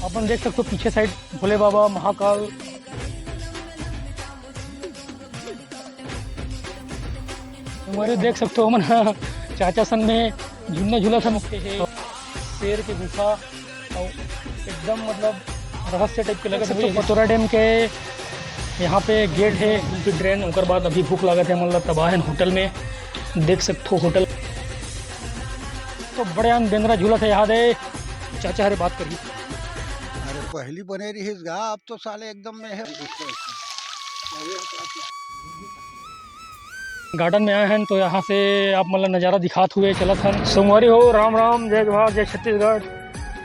अपन देख सकते हो पीछे साइड भोले बाबा महाकाल हमारे देख सकते हो मन चाचा सन में झूलने झूला था मुक्के है शेर के गुफा और एकदम मतलब रहस्य टाइप के लगे थे। पतोरा डैम के यहाँ पे गेट है उनकी ट्रेन उनके बाद अभी भूख लगा थे मतलब तबाह है होटल में देख सकते हो होटल तो बड़े बेंद्रा झूला था याद है चाचा हरे बात करिए। अरे पहली बने रही गा अब तो साले एकदम में है। गार्डन में आए हैं तो यहाँ से आप मतलब नज़ारा दिखाते हुए चला था। सोमवारी हो राम राम जय जवाहर जय छत्तीसगढ़।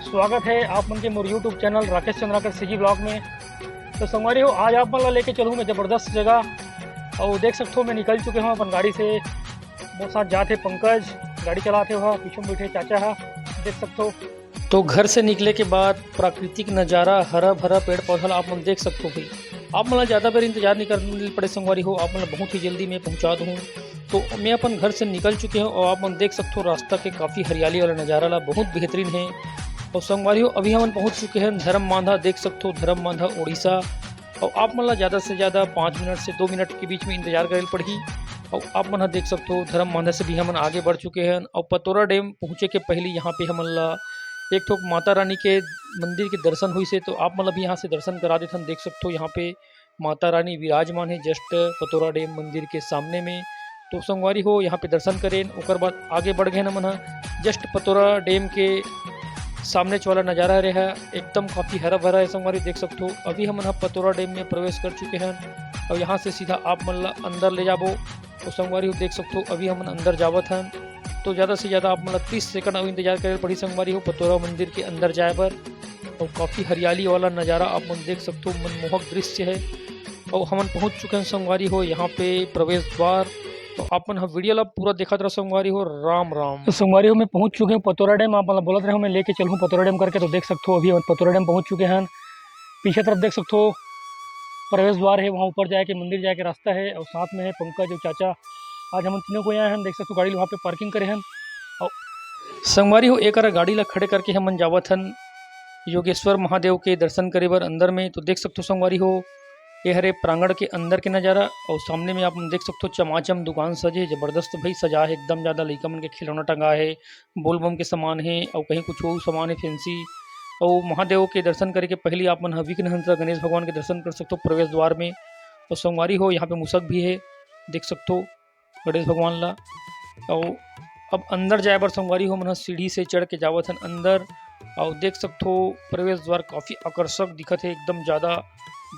स्वागत है आप मन के मोर YouTube channel Rakesh Chandrakar CG blog में। तो सोमवारी हो आज आप मतलब लेके चलूँ मैं ज़बरदस्त जगह और देख सकते हो मैं निकल चुके हूँ अपन गाड़ी से। मेरे साथ जाते पंकज गाड़ी चलाते हुआ पीछे में बैठे चाचा है देख सकते हो। तो घर से निकले के बाद प्राकृतिक नज़ारा हरा भरा पेड़ पौधा आप मन देख सकते हो भाई। आप मतलब ज़्यादा देर इंतजार नहीं करने पड़े संगवारी हो आप मतलब बहुत ही जल्दी मैं पहुंचा दूँ। तो मैं अपन घर से निकल चुके हैं और आप मन देख सकते हो रास्ता के काफ़ी हरियाली वाला नज़ारा ला बहुत बेहतरीन है। और संगवारी हो अभी हम पहुंच चुके हैं धर्म बांधा देख सकते हो धर्म बांधा उड़ीसा। और आप मतलब ज़्यादा से ज़्यादा 5 मिनट से 2 मिनट के बीच में इंतजार करे पड़ी। और आप मन देख सकते हो धर्म बांधा से भी हम आगे बढ़ चुके हैं। और पतोरा डैम पहुँचे के पहले यहाँ पे हम एक तो माता रानी के मंदिर के दर्शन हुई से तो आप मतलब यहाँ से दर्शन करा देते देख सकते हो। यहाँ पे माता रानी विराजमान है जस्ट पतोरा डैम मंदिर के सामने में। तो संगवारी हो यहाँ पे दर्शन करें उसके बाद आगे बढ़ गए ना मन जस्ट पतोरा डैम के सामने वाला नज़ारा रहा एकदम काफ़ी हरा भरा है। संगवारी देख सकते हो अभी हम पतोरा डैम में प्रवेश कर चुके हैं और यहाँ से सीधा आप मतलब अंदर ले जाबो। तो संगवारी हो देख सकते हो अभी हम अंदर जावत हैं तो ज़्यादा से ज़्यादा आप मतलब 30 सेकंड अब इंतजार करे पड़ी संगवारी हो पतोरा मंदिर के अंदर जाए पर। और काफ़ी हरियाली वाला नज़ारा आप मन देख सकते हो मनमोहक दृश्य है। और हम पहुंच चुके हैं संगवारी हो यहाँ पे प्रवेश द्वार। तो अपन वीडियो ला पूरा देखा रहा संगवारी हो राम राम। तो संगवारी हो मैं पहुंच चुके हैं पतोरा डैम आप मतलब बोलते रहे मैं लेके चलूँ पतोरा डैम करके। तो देख सकते हो अभी पतोरा डैम पहुँच चुके हैं। पीछे तरफ देख सकते हो प्रवेश द्वार है वहाँ ऊपर जाके मंदिर जाके रास्ता है। और साथ में है पंकज और चाचा आज हम तीनों को आए हैं देख सकते हो गाड़ी वहाँ पे पार्किंग करे हैं। और संगवारी हो एक गाड़ी ला खड़े करके हम जावत हन योगेश्वर महादेव के दर्शन करे बर अंदर में। तो देख सकते हो संगवारी हो ये हरे प्रांगण के अंदर के नज़ारा। और सामने में आप देख सकते हो चमाचम दुकान सजे जबरदस्त भाई सजा है एकदम ज़्यादा लइका मन के खिलौना टंगा है बोलबम के सामान है और कहीं कुछ और सामान है फैंसी। और महादेव के दर्शन करे के पहले आप मन विघ्नहंता गणेश भगवान के दर्शन कर सकते हो प्रवेश द्वार में। और संगवारी हो यहाँ पे मूसक भी है देख सकते हो गणेश भगवान ला। और अब अंदर जाए बर संगवारी हो मन सीढ़ी से चढ़ के जावत हन अंदर। और देख सकते हो प्रवेश द्वार काफ़ी आकर्षक दिखत है एकदम ज़्यादा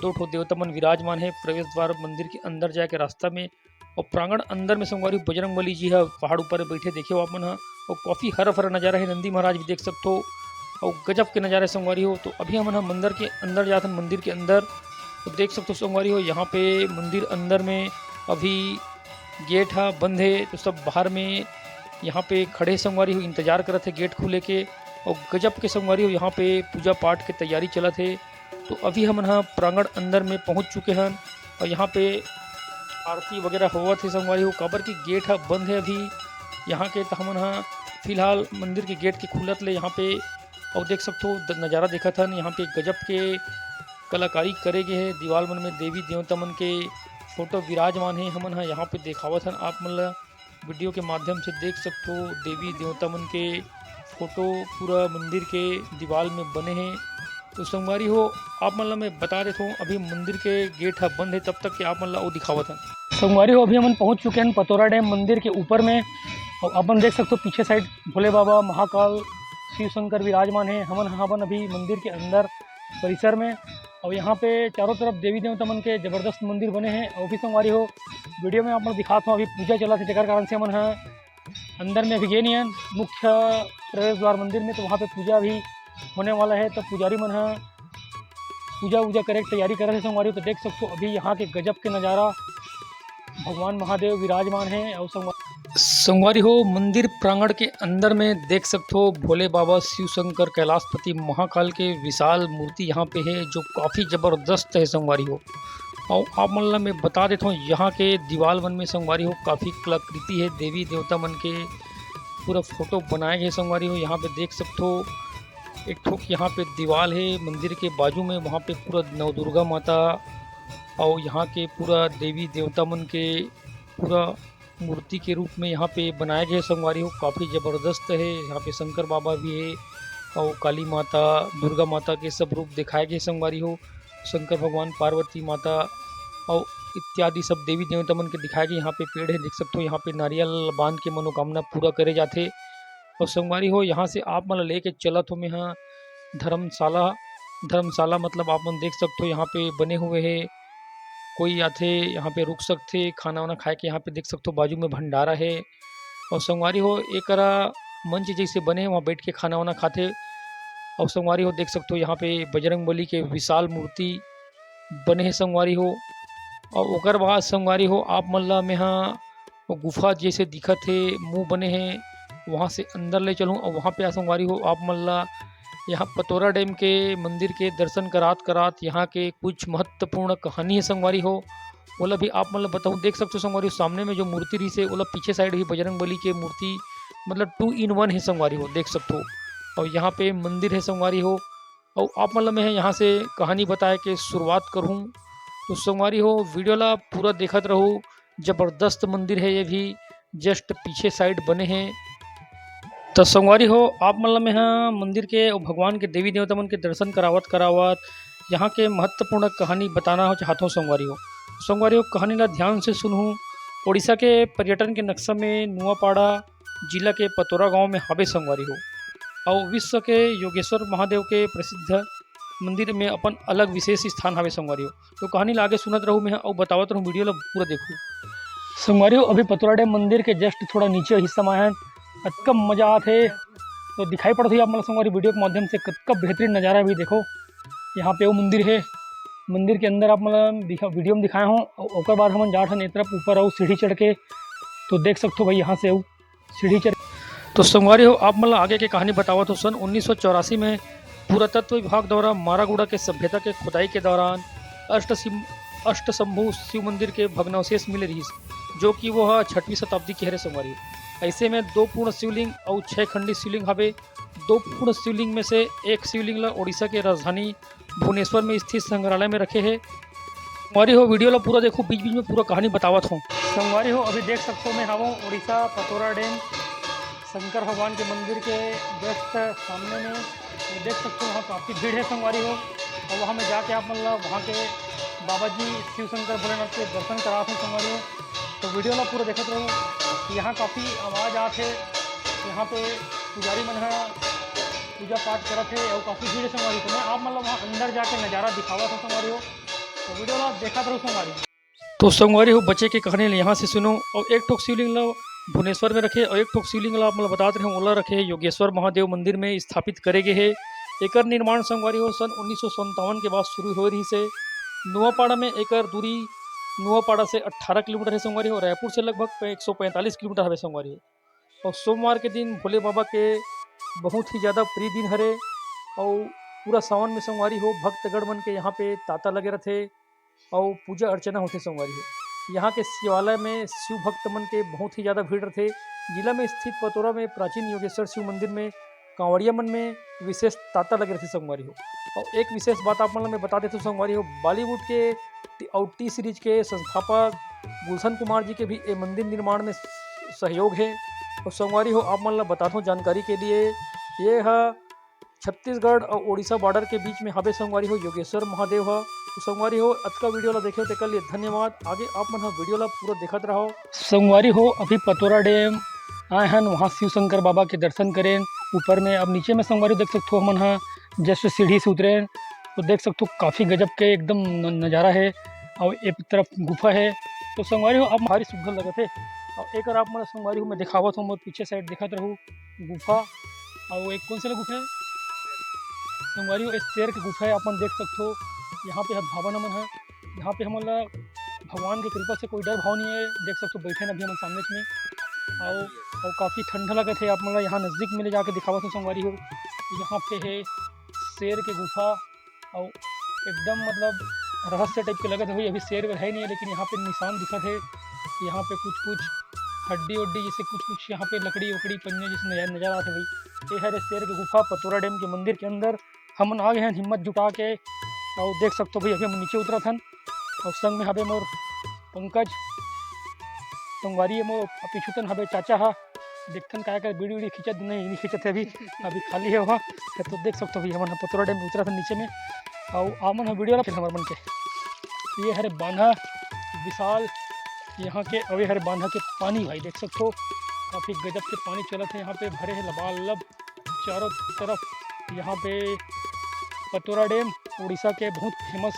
2 ठो देवता मन विराजमान है प्रवेश द्वार मंदिर के अंदर जाए के रास्ता में। और प्रांगण अंदर में संगवारी बजरंग बली जी है पहाड़ ऊपर बैठे देखे हो आप मन। और काफ़ी हरा भरा नज़ारा है नंदी महाराज भी देख सकते हो और गजब के नज़ारे संगवारी हो। तो अभी हम मंदिर के अंदर जाते हैं मंदिर के अंदर। तो देख सकते हो संगवारी हो यहाँ पे मंदिर अंदर में अभी गेट है बंद है तो सब बाहर में यहाँ पे खड़े संगवारी हो इंतजार करते थे गेट खुले के। और गजब के संगवारी हो यहाँ पे पूजा पाठ के तैयारी चला थे। तो अभी हम यहाँ प्रांगण अंदर में पहुँच चुके हैं और यहाँ पे आरती वगैरह हुआ थे संगवारी हो काबर की गेट है बंद है अभी यहाँ के। तो हम यहाँ फिलहाल मंदिर के गेट के खुलत ले यहाँ पे और देख सकते हो नज़ारा देखा था यहाँ पे गजब के कलाकारी करे गए है दीवार मन में देवी देवता मन के फोटो विराजमान है। हमन यहाँ पे देखावत हन आप मतलब वीडियो के माध्यम से देख सकते हो देवी देवता मन के फोटो पूरा मंदिर के दीवार में बने हैं। तो संगवारी हो आप मतलब मैं बता देता हूँ अभी मंदिर के गेट है बंद है तब तक कि आप मतलब वो दिखावत हन। संगवारी हो अभी हम पहुँच चुके हैं पतोरा डैम मंदिर के ऊपर में। और अपन देख सकते हो पीछे साइड भोले बाबा महाकाल शिव शंकर विराजमान है। हमन अभी मंदिर के अंदर परिसर में। और यहाँ पे चारों तरफ देवी देवता मन के जबरदस्त मंदिर बने हैं। और भी संगवारी हो वीडियो में आप लोग दिखाता हूँ अभी पूजा चला थे जगह कारण से हम अंदर में अभी गए नहीं हैं मुख्य प्रवेश द्वार मंदिर में। तो वहाँ पे पूजा भी होने वाला है तो पुजारी मन पूजा वूजा करे तैयारी कर रहे थे संगवारी। तो देख सकते हो अभी यहाँ के गजब के नज़ारा भगवान महादेव विराजमान है। और संगवारी हो मंदिर प्रांगण के अंदर में देख सकते हो भोले बाबा शिव शंकर कैलाशपति महाकाल के विशाल मूर्ति यहाँ पे है जो काफ़ी ज़बरदस्त है संगवारी हो। और आप मतलब मैं बता देता हूँ यहाँ के दीवार मन में संगवारी हो काफ़ी कलाकृति है देवी देवता मन के पूरा फोटो बनाए गए संगवारी हो यहाँ पे देख सकते हो। एक ठोक यहाँ पे दीवाल है मंदिर के बाजू में, वहाँ पे पूरा नव दुर्गा माता और यहाँ के पूरा देवी देवता मन के पूरा मूर्ति के रूप में यहाँ पे बनाए गए संगवारी हो। काफ़ी ज़बरदस्त है। यहाँ पे शंकर बाबा भी है और काली माता दुर्गा माता के सब रूप दिखाए गए संगवारी हो। शंकर भगवान पार्वती माता और इत्यादि सब देवी देवता मन के दिखाए गए। यहाँ पे पेड़ है, देख सकते हो। यहाँ पे नारियल बांध के मनोकामना पूरा करे जाते। और संगवारी हो यहाँ से आप मन लेके चलत हो में यहाँ धर्मशाला। धर्मशाला मतलब आप मन देख सकते हो यहाँ पे बने हुए है। कोई आथे यहाँ पे रुक सकते, खाना वाना खाए के। यहाँ पे देख सकते हो बाजू में भंडारा है। और संगवारी हो एक मंच जैसे बने हैं, वहाँ बैठ के खाना वाना खाते। और संगवारी हो देख सकते हो यहाँ पे बजरंग बली के विशाल मूर्ति बने हैं संगवारी हो। और ओकर बाद संगवारी हो आप मल्ला में यहाँ वो गुफा जैसे दिखत है, मुंह बने हैं, वहाँ से अंदर ले चलूँ। और वहाँ पे संगवारी हो आप मल्ला यहाँ पतोरा डैम के मंदिर के दर्शन करात करात यहाँ के कुछ महत्वपूर्ण कहानी है संगवारी हो। ओला भी आप मतलब बताऊँ देख सकते हो संगवारी हो। सामने में जो मूर्ति रही से ओला पीछे साइड ही बजरंग बली के मूर्ति मतलब 2 in 1 है संगवारी हो, देख सकते हो। और यहाँ पे मंदिर है संगवारी हो। और आप मतलब मैं यहाँ से कहानी बताए के शुरुआत करूँ तो संगवारी हो वीडियो ला पूरा देखत रहो। ज़बरदस्त मंदिर है, ये भी जस्ट पीछे साइड बने हैं। तो संगवारी हो आप मतलब में यहाँ मंदिर के और भगवान के देवी देवता मन के दर्शन करावत करावत यहाँ के महत्वपूर्ण कहानी बताना हो चाहता हूँ संगवारी हो। संगवारी हो कहानी ला ध्यान से सुनूँ। उड़ीसा के पर्यटन के नक्शा में नुआपाड़ा जिला के पतोरा गांव में हावे संगवारी हो। और विश्व के योगेश्वर महादेव के प्रसिद्ध मंदिर में अपन अलग विशेष स्थान हावे संगवारी हो। तो कहानी ला आगे सुनत रहूँ मैं और बतावत रहूँ, वीडियो ला पूरा देखूँ संगवारी हो। अभी पतोरा डैम मंदिर के जस्ट थोड़ा नीचे हिस्सा में है, कतका मजा आते तो दिखाई पड़ती है आप मतलब संगवारी वीडियो के माध्यम से। कतका बेहतरीन नज़ारा भी देखो। यहाँ पे वो मंदिर है, मंदिर के अंदर आप मतलब वीडियो में दिखाए हों। और बाद हम जाट हन एक तरफ ऊपर आओ सीढ़ी चढ़ के, तो देख सकते हो भाई यहाँ से सीढ़ी चढ़। तो संगवारी हो आप मतलब आगे की कहानी बतावा तो सन 1984 में पुरातत्व विभाग द्वारा मारागुड़ा के सभ्यता के खुदाई के दौरान अष्टशंभु शिव मंदिर के भग्नावशेष मिले रही, जो कि वह 6वीं शताब्दी की है संगवारी हो। ऐसे में 2 पूर्ण शिवलिंग और 6 खंडी शिवलिंग हवे। 2 पूर्ण शिवलिंग में से एक शिवलिंग ला उड़ीसा के राजधानी भुवनेश्वर में स्थित संग्रहालय में रखे है। संगवारी हो वीडियो ला पूरा देखो, बीच बीच में पूरा कहानी बतावत हूँ संगवारी हो। अभी देख सकते हो मैं हूँ उड़ीसा पतोरा डैम शंकर भगवान के मंदिर के जस्ट सामने में। तो देख सकते हो वहाँ काफ़ी भीड़ है संगवारी हो। और वहाँ में जाके आप मतलब वहाँ के बाबा जी शिव शंकर भोलेनाथ के दर्शन करा थे संगवारी हो। तो वीडियो ला पूरा देखते रहो। यहाँ काफ़ी आवाज़ आते, यहाँ पे पुजारी मन है पूजा पाठ करते हैं और काफ़ी भीड़ है संगवारी। तो मैं आप मतलब वहाँ अंदर जाके नज़ारा दिखावा था संगवारी हो। तो वीडियो ला देखा रहो संगवारी। तो संगवारी हो बच्चे की कहानी यहाँ से सुनो। और एक ठोक शिवलिंग ला भुवनेश्वर में रखे और एक ठोक शिवलिंग ला मतलब बताते रहे ओला रखे योगेश्वर महादेव मंदिर में स्थापित करे गए है। एकर निर्माण संगवारी हो सन 1957 के बाद शुरू हो रही से। नुआपाड़ा में एकर दूरी नुआपाड़ा से 18 किलोमीटर है संगवारी हो। रायपुर से लगभग 145 किलोमीटर है संगवारी हो। और सोमवार के दिन भोले बाबा के बहुत ही ज़्यादा प्रिय दिन हरे। और पूरा सावन में संगवारी हो भक्तगढ़ मन के यहाँ पे तांता लगे रहते और पूजा अर्चना होते संगवारी हो। यहाँ के शिवालय में शिव भक्त मन के बहुत ही ज़्यादा भीड़ रहते। जिला में स्थित पतोरा में प्राचीन योगेश्वर शिव मंदिर में कांवड़िया मन में विशेष तांता लगे रहते संगवारी हो। और एक विशेष बात आप मतलब मैं बता देता हूँ संगवारी हो, बॉलीवुड के और टी सीरीज के संस्थापक गुलशन कुमार जी के भी ये मंदिर निर्माण में सहयोग है। और संगवारी हो आप मतलब बताता हूँ जानकारी के लिए, ये है छत्तीसगढ़ और उड़ीसा बॉर्डर के बीच में हवे संगवारी हो योगेश्वर महादेव है। तो संगवारी हो आज का वीडियो ला देखे हो लिए धन्यवाद। आगे आप मन वीडियो ला पूरा देखते रहो। संगवारी हो अभी पतोरा डैम आए हैं, वहाँ शिव शंकर बाबा के दर्शन करें ऊपर में। अब नीचे में संगवारी देख सकते हो मन हाँ जस्ट सीढ़ी से उतरे तो देख सकते हो काफ़ी गजब के एकदम नज़ारा है। और एक तरफ गुफा है। तो संगवारी हो आप हमारी सुघर लगे थे। और एक आप मतलब संगवारी हो मैं दिखावत हूँ, मैं पीछे साइड दिखाते रहूँ गुफा। और एक कौन सा गुफा है संगवारी हो, एक शेर की गुफा है अपन देख सकते हो। यहाँ पे भावन अमन है, यहाँ पे हमारा भगवान की कृपा से कोई डर भाव नहीं है, देख सकते हो बैठे ना अभी हम सामने में। और काफ़ी ठंडा लगे थे आप मतलब यहाँ नज़दीक में ले जाके दिखावा था संगवारी हो। यहाँ पे है शेर के गुफा और एकदम मतलब रहस्य टाइप के लगे थे। अभी शेर है नहीं है लेकिन यहाँ पे निशान दिखा थे, यहाँ पे कुछ हड्डी उड्डी जैसे कुछ कुछ यहाँ पे लकड़ी वकड़ी पन्ने जैसे नज़र आते भाई। ये है शेर की गुफा पतोरा डैम के मंदिर के अंदर। हम आ गए हैं हिम्मत जुटा के, और देख सकते हो भाई अभी हम नीचे उतरा था, और संग में हबे मोर पंकज संगवारी मोर पीछूतन हबे चाचा हा देखथन काय का बीड़ी उड़ी खींचत नहीं खींचत है अभी खाली है वहाँ। तो देख सकते हो भाई हमन पतोरा डैम उतरा था नीचे में, और आमन वीडियो ला फिर हमारे मन के ये हरे बांधा विशाल यहाँ के अवे हरे बांधा के पानी भाई देख सकते हो काफ़ी गजब के पानी चलत है यहाँ पे, भरे है लबालब चारों तरफ। यहाँ पे पतोरा डैम उड़ीसा के बहुत फेमस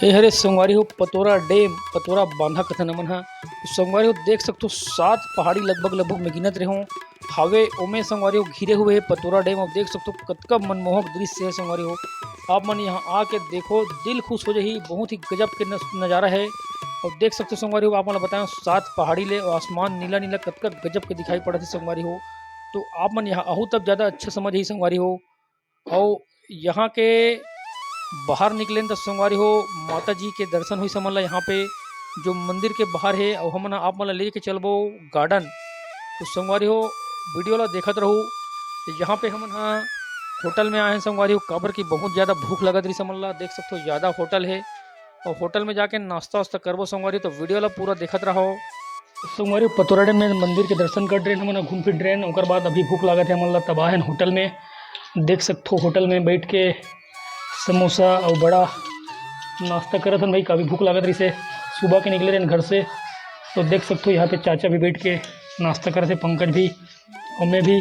ये हरे संगवारी हो पतोरा डैम पतोरा बांधा कथन नमन है। संगवारी हो देख सकते हो 7 पहाड़ी लगभग में गिनत रहे हों हावे ओमे संगवारी हो घिरे हुए है पतोरा डैम। और देख सकते हो कतका मनमोहक दृश्य है संगवारी हो, आप मन यहाँ आके देखो दिल खुश हो जाही, बहुत ही गजब के नज़ारा है। और देख सकते हो संगवारी हो आप मन बताएं 7 पहाड़ी ले और आसमान नीला नीला कतका गजब के दिखाई पड़त है संगवारी हो। तो आप मन यहाँ आहू तब ज़्यादा अच्छा समझ ही संगवारी हो। और यहाँ के बाहर निकले तो संगवारी हो माता जी के दर्शन हुई समझ ला यहाँ पे जो मंदिर के बाहर है। और हम आप मन लेके चलबो गार्डन, तो संगवारी हो वीडियो ला देखत रहूँ। यहाँ पे हम होटल में आए हैं संगवारी हो, काबर की बहुत ज़्यादा भूख लगत रही समझ ला, देख सकते हो ज़्यादा होटल है और होटल में जाके नाश्ता वास्ता करबो संगवारी, तो वीडियो ला पूरा देखत रहो। संगवारी पतोरा डैम में मंदिर के दर्शन कर रहे हैं, घूम फिर रहे हैं, और बाद अभी भूख लागत है हमन ला तब आए हैं होटल में। देख सकते हो होटल में बैठ के समोसा और बड़ा नाश्ता करत हन भाई, काफ़ी भूख लागत रही से सुबह के निकले रहे घर से। तो देख सकते हो यहाँ पे चाचा भी बैठ के नाश्ता करे थे, पंकज भी और मैं भी।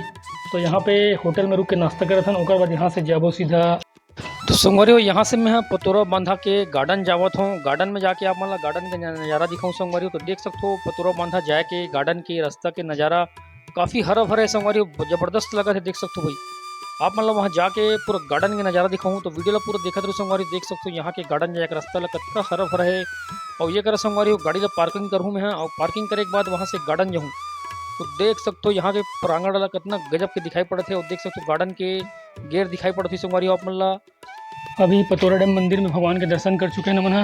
तो यहाँ पे होटल में रुक के नाश्ता करे थे, और बाद यहाँ से जाबो सीधा। तो संगवारी हो यहाँ से मैं पतोरा बांधा के गार्डन जावत हूँ, गार्डन में जाके आप मतलब गार्डन का नज़ारा दिखाऊँ संगवारी हो। तो देख सकते हो पतोरा बांधा जाए के गार्डन के रास्ता के नज़ारा काफ़ी हरा भरा है संगवारी हो, ज़बरदस्त लगा है। देख सकते हो भाई आप मतलब वहाँ जाके पूरा गार्डन का नज़ारा दिखाऊँ, तो वीडियो ला पूरा देखते रहो संगवारी। देख सकते हो यहाँ के गार्डन जाए रास्ता ला कतका हरा भरा है। और ये कर संगवारी हो गाड़ी ला पार्किंग करूँ मैं, और पार्किंग करे के बाद वहाँ से गार्डन जाऊँ, तो देख सकते हो यहाँ के प्रांगण वाला कितना गजब के दिखाई पड़ते है। और देख सकते हो गार्डन के गेट दिखाई पड़ती संगवारी हो आप मन ला। अभी पतोरा डैम मंदिर में भगवान के दर्शन कर चुके हैं नमन,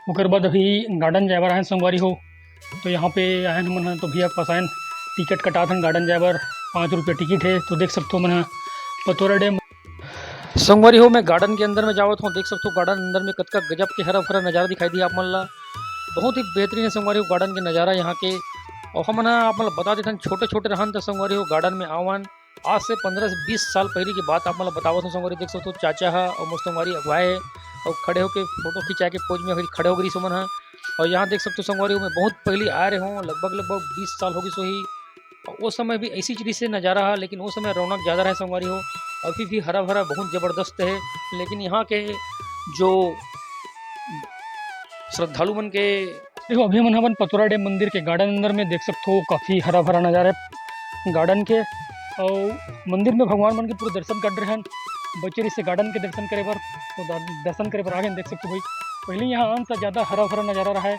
उसके बाद अभी गार्डन जाए बर आए संगवारी हो। तो यहाँ पे आए नमन, तो भैया पास आए टिकट कटा था गार्डन जाए बर 5 रुपये टिकट है। तो देख सकते हो मन पतोरा डैम संगवारी हो मैं गार्डन के अंदर में जावत हूँ, देख सकते हो गार्डन अंदर में कतका गजब के हरा भरा नज़ारा दिखाई दिया आप मन ला, बहुत ही बेहतरीन है संगवारी हो गार्डन के नज़ारा यहाँ के। और हम आप मतलब बता देते हैं छोटे छोटे रहन तो संगवारी हो गार्डन में आवन आज से 15 से 20 साल पहले की बात आप मतलब बतावत हूँ संगवारी। देख सकते हो चाचा है और मोस्ट संगवारी अगुवाए है, और खड़े होकर फोटो खिंचा के पोज में फिर खड़े हो गई सुमन है। और यहाँ देख सकते हो संगवारी हो मैं बहुत पहले आ रहे हूँ, लगभग 20 साल होगी सो ही। उस समय भी ऐसी चीज़ से नज़ारा है, लेकिन उस समय रौनक ज़्यादा है संगवारी हो, अभी भी हरा भरा बहुत ज़बरदस्त है। लेकिन यहाँ के जो श्रद्धालु मन के देखो अभी हम अपन पतोरा डैम मंदिर के गार्डन अंदर में देख सकते हो काफ़ी हरा भरा नज़ारा है गार्डन के। और मंदिर में भगवान मन के पूरे दर्शन कर रहे हैं बच्चे से गार्डन के दर्शन करे पर, तो दर्शन करे पर आगे देख सकते हो भाई पहले यहाँ आन तो ज़्यादा हरा भरा नज़ारा रहा है,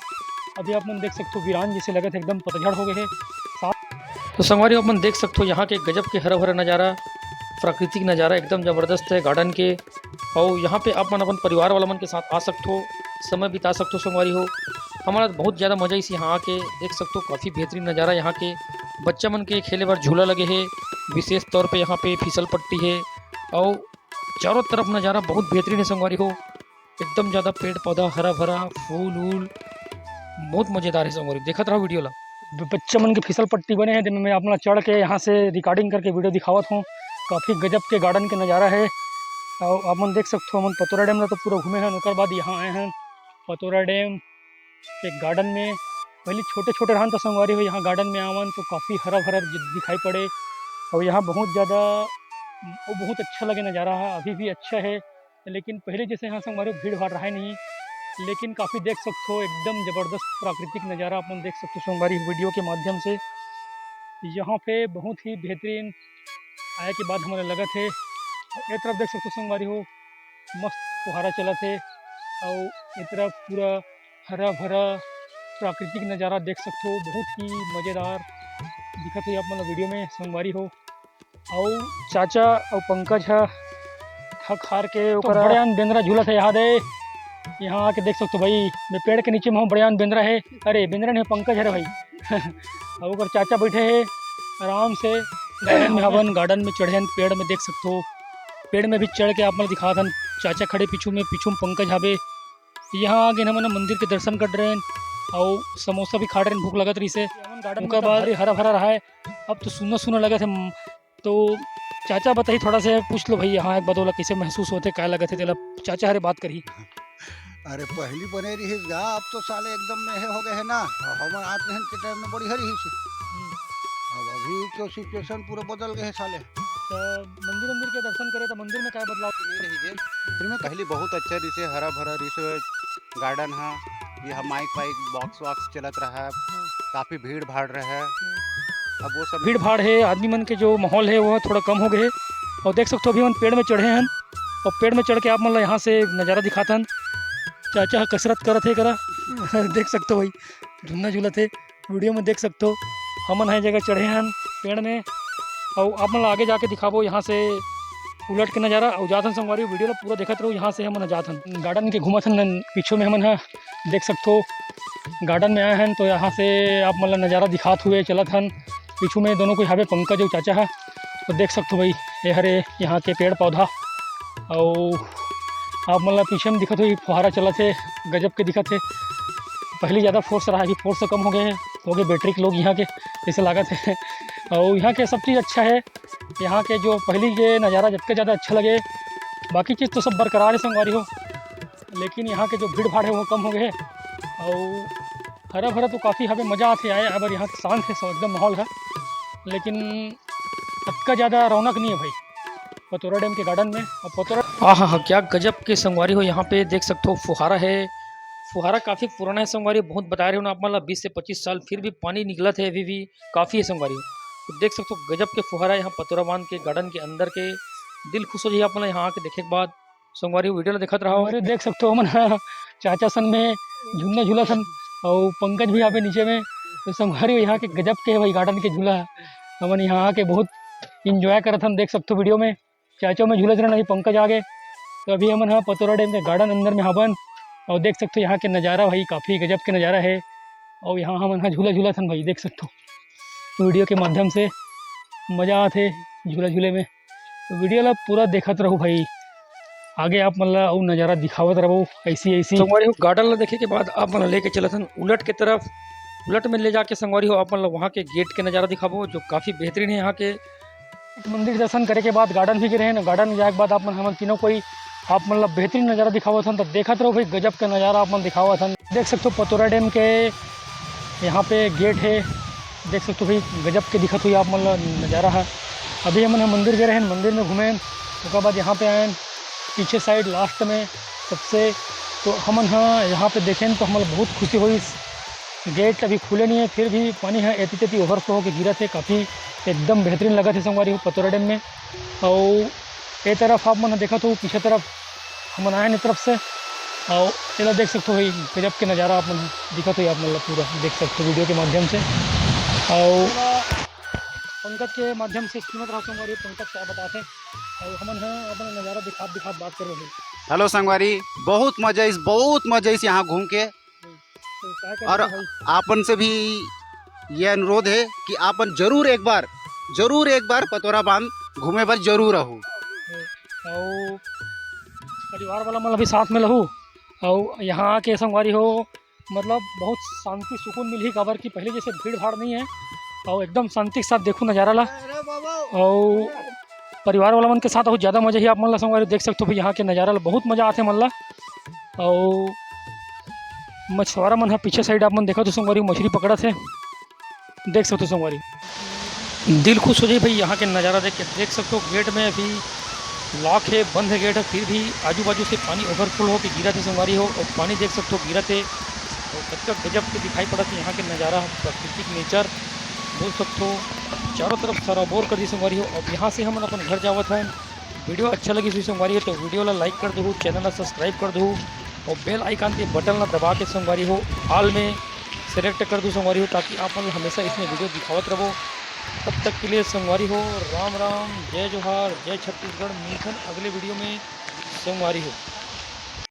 अभी आप मन देख सकते हो वीरान जैसे लगे थे एकदम पतझड़ हो गए हैं। तो संगवारी आप मन देख सकते हो यहाँ के गजब के हरा भरा नज़ारा, प्राकृतिक नज़ारा एकदम ज़बरदस्त है गार्डन के। और यहाँ पे आप मन अपन परिवार वाला मन के साथ आ सकते हो, समय बिता सकते हो संगवारी हो। हमारा बहुत ज़्यादा मज़ा इस यहाँ आके देख सकते हो, काफ़ी बेहतरीन नज़ारा यहाँ के। बच्चा मन के खेले बार झूला लगे है, विशेष तौर पे यहाँ पे फिसल पट्टी है, और चारों तरफ नज़ारा बहुत बेहतरीन है संगवारी हो, एकदम ज़्यादा पेड़ पौधा हरा भरा फूल वूल बहुत मज़ेदार है संगवारी। देखत रहो वीडियो ला, बच्चा मन के फिसल पट्टी बने हैं जिनमें मैं अपना चढ़ के यहाँ से रिकॉर्डिंग करके वीडियो दिखावत हूँ, काफ़ी गजब के गार्डन के नज़ारा है। और आप मन देख सकते हो हम पतोरा डैम तो पूरा घूमे हैं, उसके बाद यहाँ आए हैं पतोरा डैम के गार्डन में। पहले छोटे छोटे रहन तो संगवारी हो यहाँ गार्डन में आवन तो काफ़ी हरा भरा दिखाई पड़े, और यहाँ बहुत ज़्यादा वो बहुत अच्छा लगे नज़ारा है, अभी भी अच्छा है, लेकिन पहले जैसे यहाँ संगवारी भीड़ भाड़ रहा नहीं, लेकिन काफ़ी देख सकते हो एकदम ज़बरदस्त प्राकृतिक नज़ारा अपन देख सकते हो संगवारी वीडियो के माध्यम से। यहाँ पे बहुत ही बेहतरीन आए के बाद हमारे लगा थे, एक तरफ देख सकते हो संगवारी हो मस्त फुहारा चला थे, और एक तरफ पूरा हरा भरा प्राकृतिक नज़ारा देख सकते हो, बहुत ही मज़ेदार दिखत है आप मतलब वीडियो में संगवारी हो। और चाचा और पंकज है थक हार के बेंद्रा झूला था याद है, यहाँ आके देख सकते हो भाई, मैं पेड़ के नीचे में हूँ, बड़ियान बिंद्रा है, अरे बिंद्रा नहीं पङ्कज है रे भाई। अब ऊपर चाचा बैठे हैं आराम से, गार्डन में हवन, गार्डन में चढ़े हैं पेड़ में, देख सकते हो पेड़ में भी चढ़ के आप मन दिखा था। चाचा खड़े पीछू में पंकज हावे। यहाँ आगे हम मंदिर के दर्शन कर रहे हैं और समोसा भी खा रहे हैं, भूख लगत रही से। गार्डन का बाद हरा भरा रहा है, अब तो सुना सुना लगा थे। तो चाचा बताइए थोड़ा सा, पूछ लो भाई यहाँ एक बदौला कैसे महसूस होते, क्या लगे थे तेला चाचा, हरे बात करी। अरे पहली बने रही गा, अब तो साले एकदम में हो गए है ना। हम आते हैं के टाइम में बड़ी हरी से, अब अभी तो सिचुएशन पूरा बदल गए है साले। तो मंदिर के दर्शन करे तो मंदिर में क्या बदलाव नहीं रही जे फिर में पहले बहुत अच्छा रिसे हरा भरा रिसे गार्डन है, ये माइक वाइक बॉक्स वॉक्स चलत रहा है, काफ़ी भीड़ भाड़ रहा है। अब वो सब भीड़ भाड़ है, आदमी मन के जो माहौल है वो थोड़ा कम हो गए। और देख सकते हो अभी हम पेड़ में चढ़े हैं, और पेड़ में चढ़ के आप मतलब यहाँ से नज़ारा दिखाता हन। चाचा कसरत करत है करा देख सकते हो भाई, झूलना झूलत है, वीडियो में देख सकते हो। हमन है जगह चढ़े हैं पेड़ में, और आप मतलब आगे जाके दिखाबो यहाँ से उलट के नज़ारा। और जाथन संगवारी वीडियो ला पूरा देखते रहो, यहाँ से हम जाथन गार्डन के घूमत हन, पीछे में हमन है देख सकते हो गार्डन में आए हैं। तो यहाँ से आप मतलब नज़ारा दिखात हुए चलत हन, पीछू में दोनों कोई हावे पंकज और चाचा है। तो देख सकते हो भाई ये हरे यहाँ के पेड़ पौधा, और आप मतलब पीछे में दिखत हुई फुहारा चलत है, गजब के दिखत है। पहले ज़्यादा फोर्स रहा, अभी फोर्स कम हो गए बैटरी के लोग यहाँ के जैसे लागत है। और यहाँ के सब चीज़ अच्छा है, यहाँ के जो पहली के नज़ारा जब के ज़्यादा अच्छा लगे, बाकी चीज़ तो सब बरकरार है संगवारी हो, लेकिन यहाँ के जो भीड़ भाड़ है वो कम हो गए। और हरा भरा तो काफ़ी हमें मज़ा आते आए, अगर यहाँ शांत है सब एकदम माहौल है, लेकिन अतका ज़्यादा रौनक नहीं है भाई पतोरा डैम के गार्डन में। और पतोरा हाँ क्या गजब के संगवारी हो, यहाँ पे देख सकते हो फुहारा है, फुहारा काफ़ी पुराना है संगवारी, बहुत बता रहे हो ना आप मतलब 20 से 25 साल, फिर भी पानी निकला थे अभी भी काफ़ी है संगवारी। तो देख सकते हो गजब के फुहारा यहाँ पतोरा बांध के गार्डन के अंदर के, दिल खुश हो जाइए आप मतलब यहाँ आके देखे के बाद। संगवारी वीडियो देखत रहा हो, देख सकते हो मन चाचा सन में झूलना झूला सन, और पंकज भी यहाँ पे नीचे में। तो संगवारी यहाँ के गजब के है भाई गार्डन के झूला, हमन यहाँ आके बहुत इंजॉय करत हम, देख सकते हो वीडियो में चाचो में झूलत रहे, नहीं पंकज आ गए। तो अभी हमन हाँ पतोरा डैम के गार्डन अंदर में हवन, और देख सकते हो यहाँ के नज़ारा भाई काफ़ी गजब के नज़ारा है। और यहाँ हम यहाँ झूला झूला था भाई, देख सकते हो वीडियो के माध्यम से मज़ा आते झूला झूले में। तो वीडियो ला पूरा देखत रहो भाई, आगे आप मतलब वो नज़ारा दिखावत रहो ऐसी। संगवारी हो गार्डन ला देखे के बाद आप मतलब लेके चलत हन उलट के तरफ, उलट में ले जाके संगवारी हो आप मतलब वहाँ के गेट के नज़ारा दिखाबो जो काफ़ी बेहतरीन है। यहाँ के मंदिर दर्शन करे के बाद गार्डन भी गए हैं, गार्डन में जाए के बाद आप हम तीनों कोई आप मतलब बेहतरीन नज़ारा दिखावा था। तो देखत रहो भाई गजब का नज़ारा आप मन दिखावा था। देख सकते हो पतोरा डैम के यहाँ पे गेट है, देख सकते हो भाई गजब के दिखत हुई आप मतलब नज़ारा है। अभी हमने मंदिर गए हैं, मंदिर में घूमें, उसके बाद यहाँ पे आए पीछे साइड लास्ट में सबसे। तो हमन हाँ यहाँ पे देखें तो हमें बहुत खुशी हुई। गेट अभी खुले नहीं है, फिर भी पानी है एती तेती ओवरफ्लो होकर गिरा थे, काफ़ी एकदम बेहतरीन लगा थे संगवारी हो पतोरा डैम में। और ये तरफ आप मन देखा तो पीछे तरफ हम आए तरफ से, और ये देख सकते हो भाई गजब के नज़ारा आप मन दिखा तो आप मतलब पूरा देख सकते हो वीडियो के माध्यम से। और पंकज के माध्यम से सुनत रहा संगवारी, पंकज क्या बताते हैं, और हमन हाँ अपना नज़ारा दिखा बात कर रहे हैं। हेलो संगवारी, बहुत मजा इस यहाँ घूम के। तो और आपन से भी ये अनुरोध है कि आपन जरूर एक बार पतोरा बांध घूमे पर जरूर रहूँ। और परिवार वाला मतलब भी साथ में रहूँ, और यहाँ आके संगवारी हो मतलब बहुत शांति सुकून मिली, खबर की पहले जैसे भीड़ भाड़ नहीं है, और एकदम शांति के साथ देखूँ नज़ारा ला। और परिवार वाला मन के साथ बहुत ज़्यादा मज़ा ही आप मतलब संगवारी देख सकते हो यहाँ के नज़ारा ला, बहुत मज़ा आते मतलब। और मछुआरा मन है पीछे साइड आप मन देखा तो संगवारी मछली पकड़ा थे, देख सकते हो संगवारी दिल खुश हो जाए भाई यहाँ के नज़ारा देख के। देख सकते हो गेट में अभी लॉक है, बंद है गेट है, फिर भी आजू बाजू से पानी ओवरफ्लो हो के गिरा थे संगवारी हो, और पानी देख सकते हो गिरा थे, और कच्चा गजब के दिखाई पड़ा था यहाँ के नज़ारा, प्राकृतिक नेचर बोल सकते हो, चारों तरफ सराबोर कर दी संगवारी हो। अब यहाँ से हम अपन घर जावत हैं। वीडियो अच्छा लगी सुई संगवारी हो तो वीडियो ला लाइक कर दो, चैनल ला सब्सक्राइब कर दो, और बेल आइकन के बटन ला दबा के संगवारी हो ऑल में सेलेक्ट कर दो संगवारी हो, ताकि आप हमेशा इसमें वीडियो दिखावत रहो। तब तक के लिए संगवारी हो राम राम, जय जोहार, जय छत्तीसगढ़। मिलते हैं अगले वीडियो में संगवारी हो।